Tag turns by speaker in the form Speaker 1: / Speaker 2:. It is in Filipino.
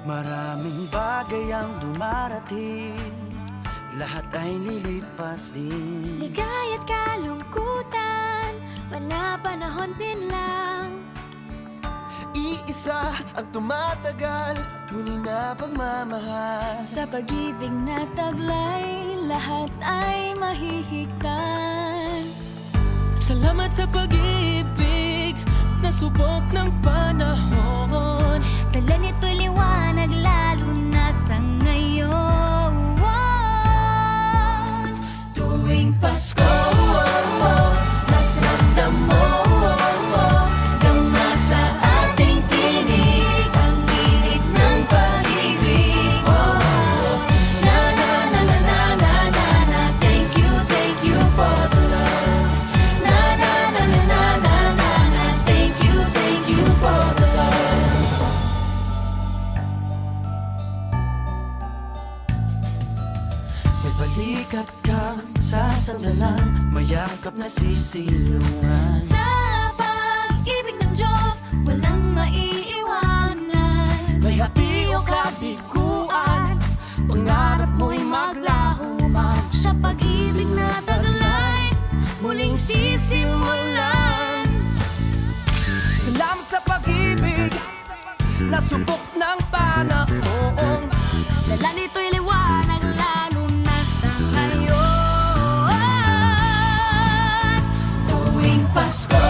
Speaker 1: Maraming bagay ang dumarating, lahat ay lilipas din.
Speaker 2: Ligaya't kalungkutan, panahon din lang.
Speaker 1: Iisa ang tumatagal, tunay na pagmamahal.
Speaker 2: Sa pag-ibig na taglay, lahat ay mahihigtan.
Speaker 3: Salamat sa pag-ibig na subok ng panahon.
Speaker 2: Dala nito'y liwanag lalo na sa ngayon. Tuwing Pasko, mas ramdam mo gama sa ating tinig ang init ng pag-ibig. Na na na na na na na na. Thank you for the love. Na na na na na na na na. Thank you for the love.
Speaker 1: May balikat kang sasandalan, mayakap na sisilungan.
Speaker 2: Sa pag-ibig ng Diyos, walang maiiwanan.
Speaker 3: May hapi o kabiguan, pangarap mo'y maglaho man.
Speaker 2: Sa pag-ibig na taglay, muling sisimulan.
Speaker 3: Salamat sa pag-ibig na subok ng panahon.
Speaker 2: Dala nito'y liwanag lalo na sa ngayon. Tuwing Pasko,